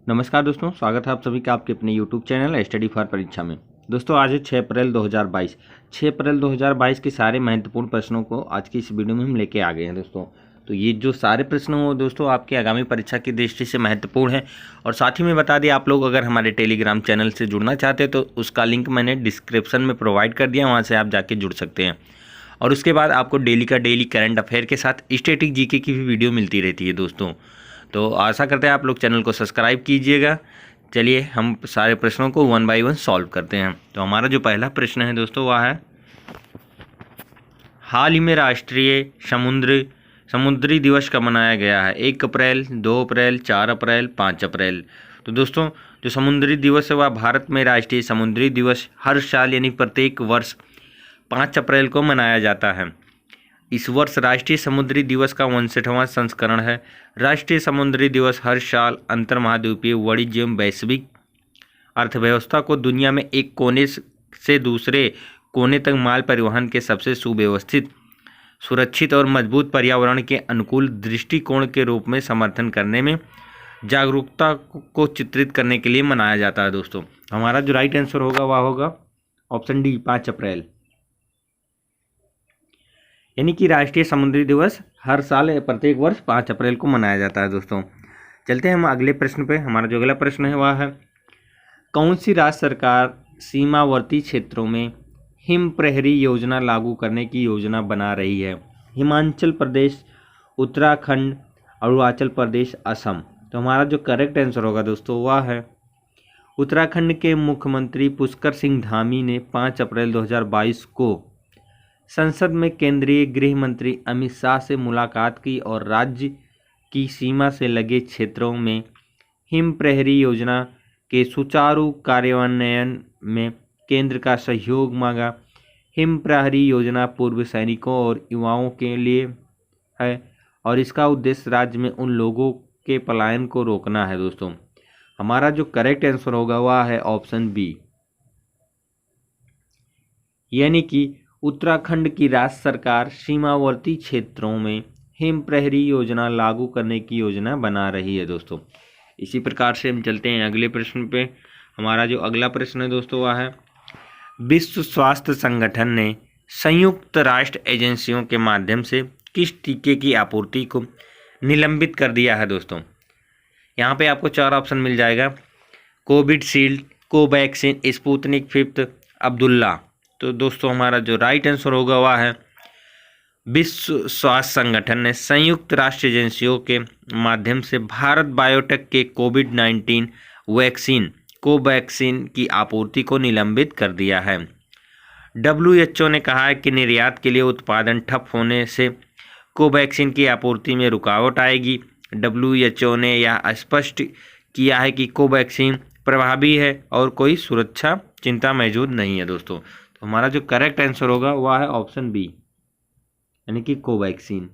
नमस्कार दोस्तों, स्वागत है आप सभी का आपके अपने यूट्यूब चैनल स्टडी फॉर परीक्षा में। दोस्तों आज है 6 अप्रैल 2022। 6 अप्रैल 2022 के सारे महत्वपूर्ण प्रश्नों को आज की इस वीडियो में हम लेके आ गए हैं दोस्तों। तो ये जो सारे प्रश्न हो दोस्तों आपके आगामी परीक्षा की दृष्टि से महत्वपूर्ण है। और साथ ही में बता दें, आप लोग अगर हमारे टेलीग्राम चैनल से जुड़ना चाहते हैं तो उसका लिंक मैंने डिस्क्रिप्शन में प्रोवाइड कर दिया, वहाँ से आप जाके जुड़ सकते हैं। और उसके बाद आपको डेली का डेली करंट अफेयर के साथ स्टैटिक जीके की भी वीडियो मिलती रहती है दोस्तों। तो आशा करते हैं आप लोग चैनल को सब्सक्राइब कीजिएगा। चलिए हम सारे प्रश्नों को वन बाय वन सॉल्व करते हैं। तो हमारा जो पहला प्रश्न है दोस्तों वह है, हाल ही में राष्ट्रीय समुद्री दिवस कब मनाया गया है? 1 अप्रैल, 2 अप्रैल, 4 अप्रैल, 5 अप्रैल। तो दोस्तों जो समुद्री दिवस है वह भारत में राष्ट्रीय समुद्री दिवस हर साल यानी प्रत्येक वर्ष 5 अप्रैल को मनाया जाता है। इस वर्ष राष्ट्रीय समुद्री दिवस का 59वां संस्करण है। राष्ट्रीय समुद्री दिवस हर साल अंतर्महाद्वीपीय वाणिज्य एवं वैश्विक अर्थव्यवस्था को दुनिया में एक कोने से दूसरे कोने तक माल परिवहन के सबसे सुव्यवस्थित, सुरक्षित और मजबूत पर्यावरण के अनुकूल दृष्टिकोण के रूप में समर्थन करने में जागरूकता को चित्रित करने के लिए मनाया जाता है दोस्तों। हमारा जो राइट आंसर होगा वह होगा ऑप्शन डी, 5 अप्रैल। यानी कि राष्ट्रीय समुद्री दिवस हर साल प्रत्येक वर्ष 5 अप्रैल को मनाया जाता है दोस्तों। चलते हैं हम अगले प्रश्न पे। हमारा जो अगला प्रश्न है वह है, कौन सी राज्य सरकार सीमावर्ती क्षेत्रों में हिम प्रहरी योजना लागू करने की योजना बना रही है? हिमाचल प्रदेश, उत्तराखंड, अरुणाचल प्रदेश, असम। तो हमारा जो करेक्ट आंसर होगा दोस्तों वह है उत्तराखंड के मुख्यमंत्री पुष्कर सिंह धामी ने 5 अप्रैल 2022 को संसद में केंद्रीय गृह मंत्री अमित शाह से मुलाकात की और राज्य की सीमा से लगे क्षेत्रों में हिम प्रहरी योजना के सुचारू कार्यान्वयन में केंद्र का सहयोग मांगा। हिम प्रहरी योजना पूर्व सैनिकों और युवाओं के लिए है और इसका उद्देश्य राज्य में उन लोगों के पलायन को रोकना है दोस्तों। हमारा जो करेक्ट आंसर होगा वह है ऑप्शन बी, यानी कि उत्तराखंड की राज्य सरकार सीमावर्ती क्षेत्रों में हिम प्रहरी योजना लागू करने की योजना बना रही है दोस्तों। इसी प्रकार से हम चलते हैं अगले प्रश्न पे। हमारा जो अगला प्रश्न है दोस्तों वह है, विश्व स्वास्थ्य संगठन ने संयुक्त राष्ट्र एजेंसियों के माध्यम से किस टीके की आपूर्ति को निलंबित कर दिया है दोस्तों? यहाँ पे आपको 4 ऑप्शन मिल जाएगा, कोविशील्ड, कोवैक्सीन, स्पुतनिक 5, अब्दुल्ला। तो दोस्तों हमारा जो राइट आंसर होगा वह है, विश्व स्वास्थ्य संगठन ने संयुक्त राष्ट्र एजेंसियों के माध्यम से भारत बायोटेक के कोविड-19 वैक्सीन कोवैक्सीन की आपूर्ति को निलंबित कर दिया है। WHO ने कहा है कि निर्यात के लिए उत्पादन ठप होने से कोवैक्सीन की आपूर्ति में रुकावट आएगी। WHO ने यह स्पष्ट किया है कि कोवैक्सीन प्रभावी है और कोई सुरक्षा चिंता मौजूद नहीं है दोस्तों। तो हमारा जो करेक्ट आंसर होगा वह है ऑप्शन बी, यानी कि कोवैक्सीन।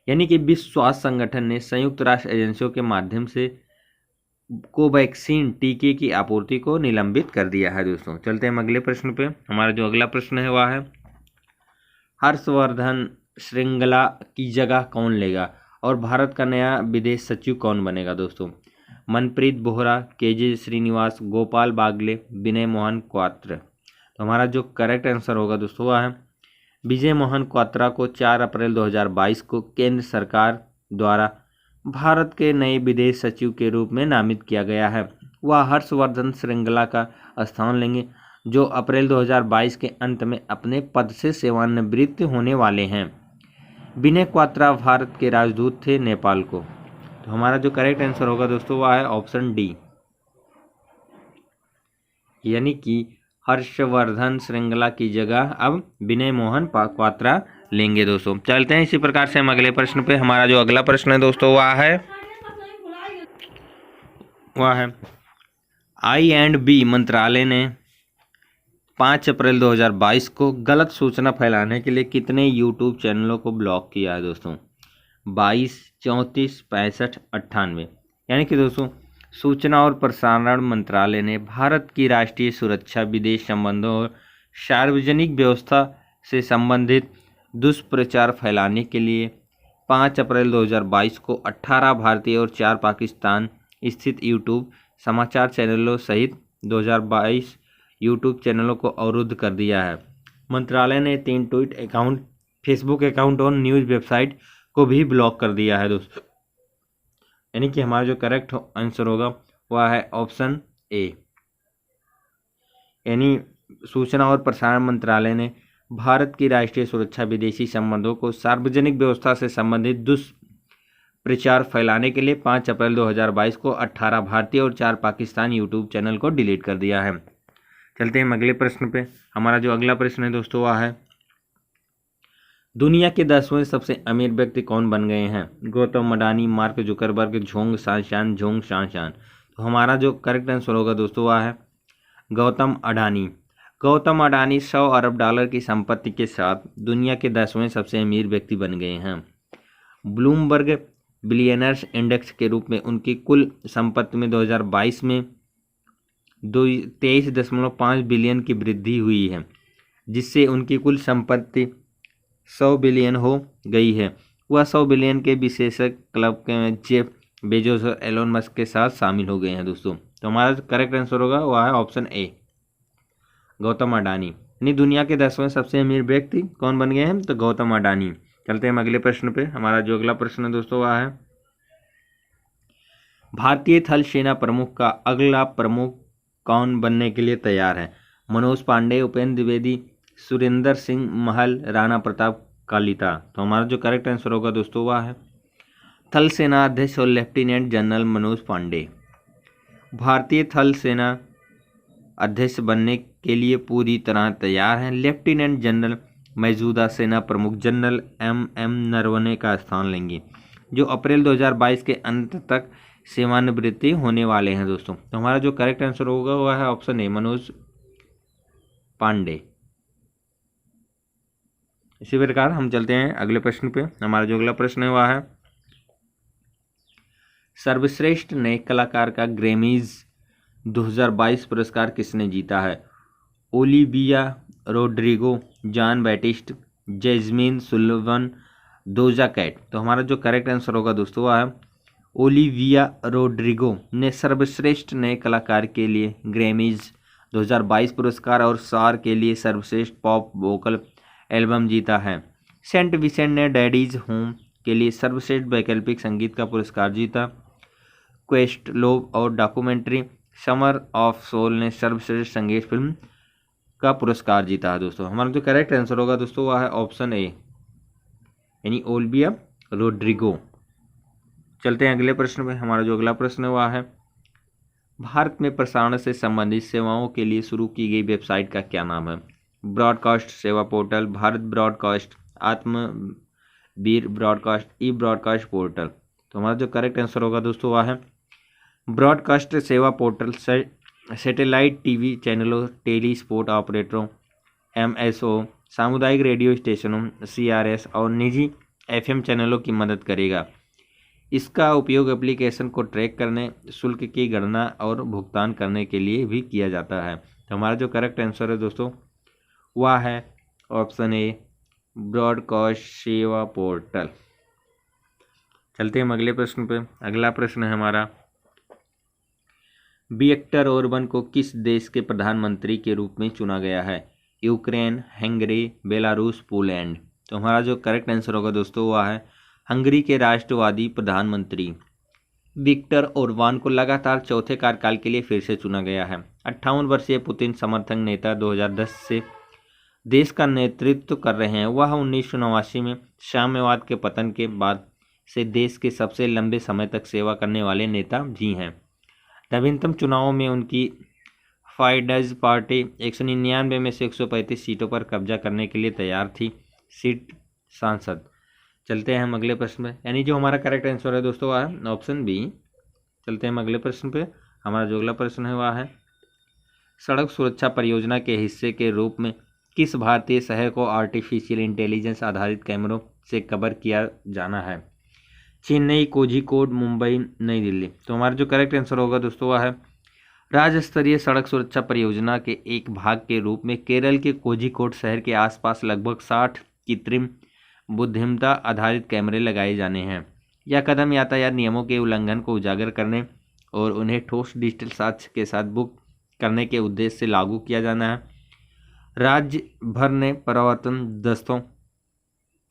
यानी कि विश्व स्वास्थ्य संगठन ने संयुक्त राष्ट्र एजेंसियों के माध्यम से कोवैक्सीन टीके की आपूर्ति को निलंबित कर दिया है दोस्तों। चलते हैं हम अगले प्रश्न पे। हमारा जो अगला प्रश्न है वह है, हर्षवर्धन श्रृंगला की जगह कौन लेगा और भारत का नया विदेश सचिव कौन बनेगा दोस्तों? मनप्रीत बोहरा, KJ श्रीनिवास, गोपाल बागले, विनय मोहन क्वात्रा। तो हमारा जो करेक्ट आंसर होगा दोस्तों वह है, विजय मोहन क्वात्रा को 4 अप्रैल 2022 को केंद्र सरकार द्वारा भारत के नए विदेश सचिव के रूप में नामित किया गया है। वह हर्षवर्धन श्रृंगला का स्थान लेंगे जो अप्रैल 2022 के अंत में अपने पद से सेवानिवृत्त होने वाले हैं। विनय क्वात्रा भारत के राजदूत थे नेपाल को। तो हमारा जो करेक्ट आंसर होगा दोस्तों वह है ऑप्शन डी, यानी कि हर्षवर्धन श्रृंगला की जगह अब विनय मोहन क्वात्रा लेंगे दोस्तों। चलते हैं इसी प्रकार से हम अगले प्रश्न पे। हमारा जो अगला प्रश्न है दोस्तों वह है I&B मंत्रालय ने 5 अप्रैल 2022 को गलत सूचना फैलाने के लिए कितने यूट्यूब चैनलों को ब्लॉक किया है दोस्तों? 22, 34, 65, 98। यानी कि दोस्तों सूचना और प्रसारण मंत्रालय ने भारत की राष्ट्रीय सुरक्षा, विदेश संबंधों और सार्वजनिक व्यवस्था से संबंधित दुष्प्रचार फैलाने के लिए 5 अप्रैल 2022 को 18 भारतीय और 4 पाकिस्तान स्थित यूट्यूब समाचार चैनलों सहित 2022 यूट्यूब चैनलों को अवरुद्ध कर दिया है। मंत्रालय ने 3 ट्वीट अकाउंट, फेसबुक अकाउंट और न्यूज़ वेबसाइट को भी ब्लॉक कर दिया है दोस्तों। यानी कि हमारा जो करेक्ट आंसर होगा वह है ऑप्शन ए। यानी सूचना और प्रसारण मंत्रालय ने भारत की राष्ट्रीय सुरक्षा, विदेशी संबंधों को सार्वजनिक व्यवस्था से संबंधित दुष्प्रचार फैलाने के लिए 5 अप्रैल 2022 को 18 भारतीय और 4 पाकिस्तान यूट्यूब चैनल को डिलीट कर दिया है। चलते हैं अगले प्रश्न पे। हमारा जो अगला प्रश्न है दोस्तों वह है, दुनिया के 10वें सबसे अमीर व्यक्ति कौन बन गए हैं? Gautam Adani, mark Zuckerberg, Zhong शानशान। तो हमारा जो करेक्ट आंसर होगा दोस्तों वह है गौतम अडानी। गौतम अडानी 100 अरब डॉलर की संपत्ति के साथ दुनिया के 10वें सबसे अमीर व्यक्ति बन गए हैं। ब्लूमबर्ग बिलियनर्स इंडेक्स के रूप में उनकी कुल संपत्ति में 2022 में 23.5 बिलियन की वृद्धि हुई है, जिससे उनकी कुल संपत्ति 100 बिलियन हो गई है। वह 100 बिलियन के विशेषज्ञ क्लब के जेफ बेजोस और एलोन मस्क के साथ शामिल हो गए हैं दोस्तों। तो हमारा करेक्ट आंसर होगा वह है ऑप्शन ए, गौतम अडानी। यानी दुनिया के 10वें सबसे अमीर व्यक्ति कौन बन गए हैं? तो गौतम अडानी। चलते हैं अगले प्रश्न पे। हमारा जो अगला प्रश्न है दोस्तों वह है, भारतीय थल सेना प्रमुख का अगला प्रमुख कौन बनने के लिए तैयार है? मनोज पांडे, उपेंद्र द्विवेदी, सुरेंद्र सिंह महल, राणा प्रताप कालिता। तो हमारा जो करेक्ट आंसर होगा दोस्तों वह है थल सेना अध्यक्ष और लेफ्टिनेंट जनरल मनोज पांडे। भारतीय थल सेना अध्यक्ष बनने के लिए पूरी तरह तैयार हैं। लेफ्टिनेंट जनरल मौजूदा सेना प्रमुख जनरल एम नरवणे का स्थान लेंगे, जो अप्रैल 2022 के अंत तक सेवानिवृत्ति होने वाले हैं दोस्तों। तो हमारा जो करेक्ट आंसर होगा वह है ऑप्शन ए, मनोज पांडे। इसी प्रकार हम चलते हैं अगले प्रश्न पे। हमारा जो अगला प्रश्न है वह है, सर्वश्रेष्ठ नए कलाकार का ग्रैमीज 2022 पुरस्कार किसने जीता है? Olivia Rodrigo, John Batiste, Jasmine Sullivan, Doja Cat. तो हमारा जो करेक्ट आंसर होगा दोस्तों वह है ओलिविया रोड्रिगो ने सर्वश्रेष्ठ नए कलाकार के लिए ग्रैमीज 2022 पुरस्कार और सार के लिए सर्वश्रेष्ठ पॉप वोकल एल्बम जीता है। सेंट विसेंट ने डैडीज होम के लिए सर्वश्रेष्ठ वैकल्पिक संगीत का पुरस्कार जीता। क्वेस्ट लोव और डॉक्यूमेंट्री समर ऑफ सोल ने सर्वश्रेष्ठ संगीत फिल्म का पुरस्कार जीता है दोस्तों। हमारा जो करेक्ट आंसर होगा दोस्तों वह है ऑप्शन ए, यानी ओलिविया रोड्रिगो। चलते हैं अगले प्रश्न पे। हमारा जो अगला प्रश्न है वह है, भारत में प्रसारण से संबंधित सेवाओं के लिए शुरू की गई वेबसाइट का क्या नाम है? ब्रॉडकास्ट सेवा पोर्टल, भारत ब्रॉडकास्ट, आत्मवीर ब्रॉडकास्ट, ई ब्रॉडकास्ट पोर्टल। तो हमारा जो करेक्ट आंसर होगा दोस्तों वह है ब्रॉडकास्ट सेवा पोर्टल सैटेलाइट टीवी चैनलों, टेली स्पोर्ट ऑपरेटरों, MSO, सामुदायिक रेडियो स्टेशनों, CRS और निजी FM चैनलों की मदद करेगा। इसका उपयोग एप्लीकेशन को ट्रैक करने, शुल्क की गणना और भुगतान करने के लिए भी किया जाता है। तो हमारा जो करेक्ट आंसर है दोस्तों वह है ऑप्शन ए, ब्रॉडकास्ट सेवा पोर्टल। चलते हैं हम अगले प्रश्न पे। अगला प्रश्न है हमारा, विक्टर ओरबन को किस देश के प्रधानमंत्री के रूप में चुना गया है? Ukraine, Hungary, Belarus, Poland. तो हमारा जो करेक्ट आंसर होगा दोस्तों वह है हंगरी के राष्ट्रवादी प्रधानमंत्री विक्टर ओरबान को लगातार चौथे कार्यकाल के लिए फिर से चुना गया है। 58 वर्षीय पुतिन समर्थक नेता 2010 से देश का नेतृत्व कर रहे हैं। वह 1989 में साम्यवाद के पतन के बाद से देश के सबसे लंबे समय तक सेवा करने वाले नेता भी हैं। नवीनतम चुनावों में उनकी फाइडेज पार्टी 199 में से 135 सीटों पर कब्जा करने के लिए तैयार थी। सीट सांसद। चलते हैं हम अगले प्रश्न पे, यानी जो हमारा करेक्ट आंसर है दोस्तों वह है ऑप्शन बी। चलते हैं हम अगले प्रश्न पे। हमारा जो अगला प्रश्न है वह है, सड़क सुरक्षा परियोजना के हिस्से के रूप में किस भारतीय शहर को आर्टिफिशियल इंटेलिजेंस आधारित कैमरों से कवर किया जाना है? चेन्नई, कोझिकोड, मुंबई, नई दिल्ली। तो हमारा जो करेक्ट आंसर होगा दोस्तों वह है राज्य स्तरीय सड़क सुरक्षा परियोजना के एक भाग के रूप में केरल के कोझिकोड शहर के आसपास लगभग 60 कृत्रिम बुद्धिमत्ता आधारित कैमरे लगाए जाने हैं। यह कदम यातायात नियमों के उल्लंघन को उजागर करने और उन्हें ठोस डिजिटल साक्ष्य के साथ बुक करने के उद्देश्य से लागू किया जाना है। राज्य भर ने प्रवर्तन दस्तों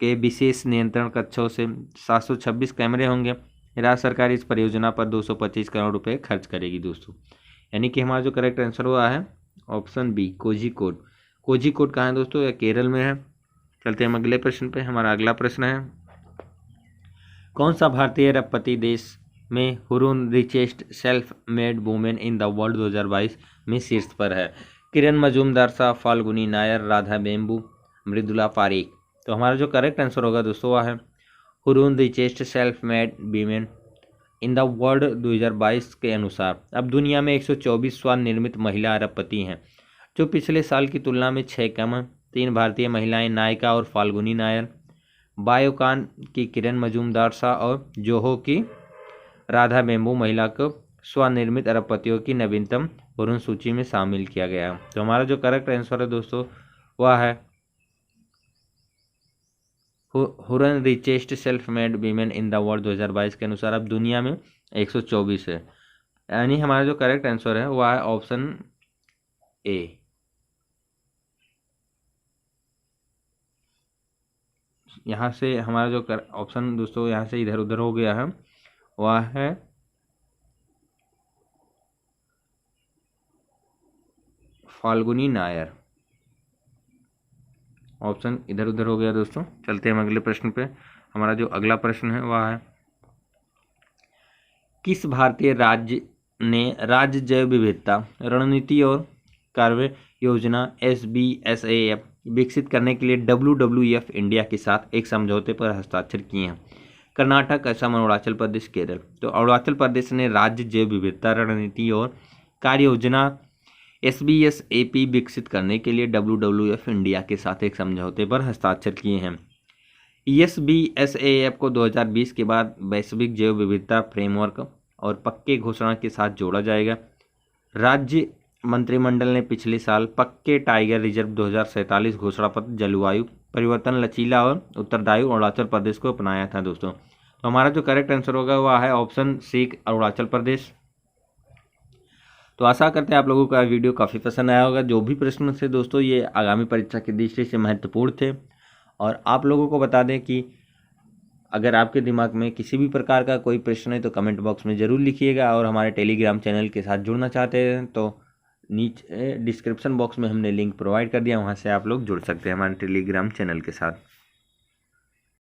के विशेष नियंत्रण कक्षों से 726 कैमरे होंगे। राज्य सरकार इस परियोजना पर 225 करोड़ रुपए खर्च करेगी दोस्तों। यानी कि हमारा जो करेक्ट आंसर हुआ है ऑप्शन बी कोझिकोड। कोझिकोड कहाँ है दोस्तों? यह केरल में है। चलते हैं अगले प्रश्न पे। हमारा अगला प्रश्न है, कौन सा भारतीय अरबपति देश में Hurun richest self made women in the world 2022 में शीर्ष पर है? किरण मजूमदार शाह, फाल्गुनी नायर, राधा बेम्बू, मृदुला पारेख। तो हमारा जो करेक्ट आंसर होगा दोस्तों वह है Hurun richest self made women in the world 2022 के अनुसार अब दुनिया में 124 स्वनिर्मित महिला अरबपति हैं, जो पिछले साल की तुलना में 6 कम हैं। 3 भारतीय महिलाएं नायिका और फाल्गुनी नायर, बायोकान की किरण मजूमदार शाह और जोहो की राधा बेम्बू महिला को स्वनिर्मित अरबपतियों की नवीनतम हुरून सूची में शामिल किया गया। तो हमारा जो करेक्ट आंसर है दोस्तों वह है Hurun richest self made women in the world 2022 के अनुसार अब दुनिया में 124 है। यानी हमारा जो करेक्ट आंसर है वह है ऑप्शन ए। यहाँ से हमारा जो ऑप्शन दोस्तों यहाँ से इधर उधर हो गया है वह है फाल्गुनी नायर। ऑप्शन इधर उधर हो गया दोस्तों। चलते हैं हम अगले प्रश्न पे। हमारा जो अगला प्रश्न है वह है, किस भारतीय राज्य ने राज्य जैव विविधता रणनीति और कार्य योजना SBSAF विकसित करने के लिए WWF इंडिया के साथ एक समझौते पर हस्ताक्षर किए हैं? कर्नाटक, असम, अरुणाचल प्रदेश, केरल। तो अरुणाचल प्रदेश ने राज्य जैव विविधता रणनीति और कार्य योजना SBSAP विकसित करने के लिए WWF इंडिया के साथ एक समझौते पर हस्ताक्षर किए हैं। SBSAF को 2020 के बाद वैश्विक जैव विविधता फ्रेमवर्क और पक्के घोषणा के साथ जोड़ा जाएगा। राज्य मंत्रिमंडल ने पिछले साल पक्के टाइगर रिजर्व 2047 घोषणा पत्र जलवायु परिवर्तन लचीला और उत्तरदायी अरुणाचल प्रदेश को अपनाया था दोस्तों। तो हमारा जो करेक्ट आंसर होगा वह है ऑप्शन सी अरुणाचल प्रदेश। तो आशा करते हैं आप लोगों को वीडियो काफ़ी पसंद आया होगा। जो भी प्रश्न थे दोस्तों ये आगामी परीक्षा की दृष्टि से महत्वपूर्ण थे। और आप लोगों को बता दें कि अगर आपके दिमाग में किसी भी प्रकार का कोई प्रश्न है तो कमेंट बॉक्स में ज़रूर लिखिएगा। और हमारे टेलीग्राम चैनल के साथ जुड़ना चाहते हैं तो नीचे डिस्क्रिप्शन बॉक्स में हमने लिंक प्रोवाइड कर दिया, वहाँ से आप लोग जुड़ सकते हैं हमारे टेलीग्राम चैनल के साथ।